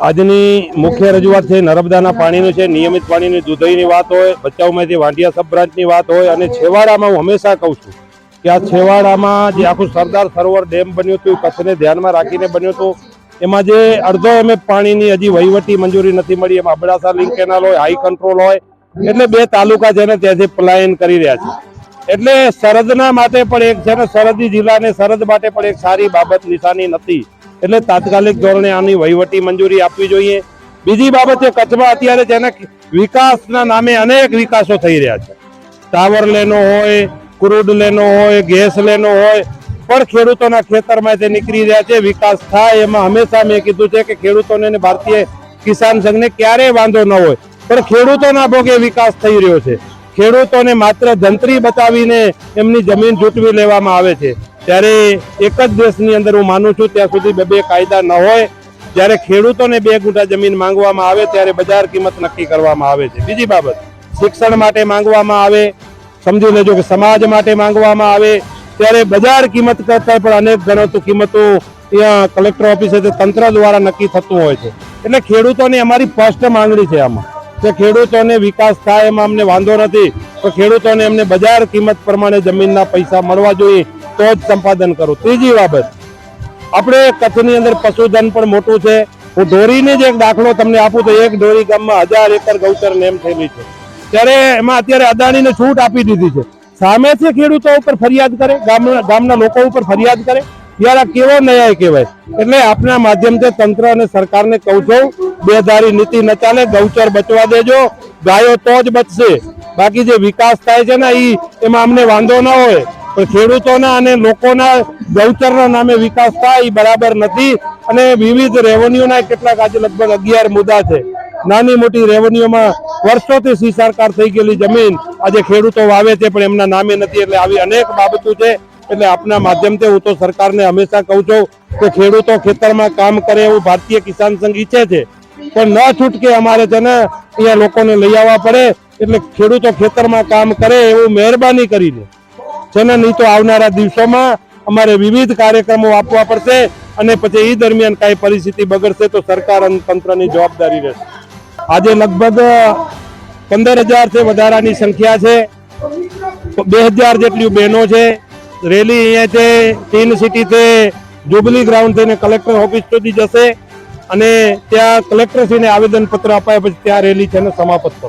આજની મુખ્ય રજૂઆત છે નર્મદાના પાણીનું છે, નિયમિત પાણીની દુધઈની વાત હોય, ભચાઉમાંથી વાંઢિયા સબ બ્રાન્ચની વાત હોય, અને છેવાડામાં હું હંમેશા કહું છું કે આ છેવાડામાં જે આખું સરદાર સરોવર ડેમ બન્યું હતું, કચ્છને ધ્યાનમાં રાખીને બન્યું હતું, એમાં જે અડધો એમએફ પાણીની હજી વહીવટી મંજૂરી નથી મળી. એમાં અબડાસા લિંક કેનાલ હોય, હાઈ કંટ્રોલ હોય, એટલે 2 તાલુકા છે ને ત્યાંથી પલાયન કરી રહ્યા છે. એટલે સરહદના માટે પણ એક છે ને, સરહદી જિલ્લાને સરહદ માટે પણ એક સારી બાબત નિશાની નથી. એટલે તાત્કાલિક ધોરણે આની વહીવટી મંજૂરી આપવી જોઈએ. બીજી બાબત છે, કચ્છમાં અત્યારે જેને વિકાસના નામે અનેક વિકાસો થઈ રહ્યા છે. ટાવર લેનો હોય, ક્રૂડ લેનો હોય, ગેસ લેનો હોય, પણ ખેડૂતોના ખેતરમાં તે નીકળી રહ્યા છે. વિકાસ થાય એમાં હંમેશા મેં કીધું છે કે ખેડૂતોને ભારતીય કિસાન સંઘને ક્યારેય વાંધો ન હોય, પણ ખેડૂતોના ભોગે વિકાસ થઈ રહ્યો છે. ખેડૂતોને માત્ર જંત્રી બતાવીને એમની જમીન જૂટવી લેવામાં આવે છે. ત્યારે એક જ દેશની અંદર હું માનું છું ત્યાં સુધી બે કાયદા ન હોય. જ્યારે ખેડૂતોને 2 ગુંઠા જમીન માંગવામાં આવે ત્યારે બજાર કિંમત નક્કી કરવામાં આવે છે. બીજી બાબત, શિક્ષણ માટે માંગવામાં આવે, સમજી લેજો કે સમાજ માટે માંગવામાં આવે, ત્યારે બજાર કિંમત કરતા પણ અનેક ગણો કિંમતો ત્યાં કલેક્ટર ઓફિસે તંત્ર દ્વારા નક્કી થતું હોય છે. એટલે ખેડૂતોની અમારી સ્પષ્ટ માંગણી છે આમાં કે ખેડૂતોને વિકાસ થાય એમાં અમને વાંધો નથી, તો ખેડૂતોને એમને બજાર કિંમત પ્રમાણે જમીનના પૈસા મળવા જોઈએ, તો જ સંપાદન કરું. ત્રીજી બાબત, આપણે કચ્છની અંદર પશુધન પણ મોટું છે. હું ઢોરીને જ એક દાખલો તમને આપું તો એક ઢોરી ગામમાં 1000 એકર ગૌચર નેમ થયેલી છે. ત્યારે એમાં અત્યારે અદાણીને છૂટ આપી દીધી છે. સામેથી ખેડૂતો ઉપર ફરિયાદ કરે, ગામના લોકો ઉપર ફરિયાદ કરે, યાર કેવો ન્યાય કહેવાય. એટલે આપના માધ્યમથી તંત્ર અને સરકારને કહું છું, બેધારી નીતિ ન ચાલે, ગૌચર બચવા દેજો. ગાયો તો જ બચશે, બાકી જે વિકાસ થાય છે ને એમાં અમને વાંધો ન હોય, પણ ખેડૂતોના અને લોકોના ગૌચરના નામે વિકાસ થાય એ બરાબર નથી. અને વિવિધ રેવન્યુના કેટલાક આજે લગભગ 11 મુદ્દા છે. નાની મોટી રેવન્યુમાં વર્ષોથી સીસારકાર થઈ ગયેલી જમીન આજે ખેડૂતો વાવે છે પણ એમના નામે નથી. એટલે આવી અનેક બાબતો છે. એટલે આપના માધ્યમથી હું તો સરકારને હંમેશા કહું છું કે ખેડૂતો ખેતરમાં કામ કરે એવું ભારતીય કિસાન સંઘ ઈચ્છે છે, પણ ન છૂટકે અમારે છે ને અહીંયા લોકોને લઈ આવવા પડે. એટલે ખેડૂતો ખેતરમાં કામ કરે એવું મહેરબાની કરીને છે ને, નહીં તો આવનારા દિવસોમાં અમારે વિવિધ કાર્યક્રમો આપવા પડશે અને પછી એ દરમિયાન કાંઈ પરિસ્થિતિ બગડશે તો સરકાર અને તંત્રની જવાબદારી રહેશે. આજે લગભગ 15,000 થી વધારાની સંખ્યા છે. 2000 જેટલી બહેનો છે. રેલી અહીંયાથી ટીન સિટીથી જુબલી ગ્રાઉન્ડ થઈને કલેક્ટર ઓફિસ સુધી જશે અને ત્યાં કલેક્ટરશ્રીને આવેદનપત્ર અપાયા પછી ત્યાં રેલી છે ને સમાપ્ત થશે.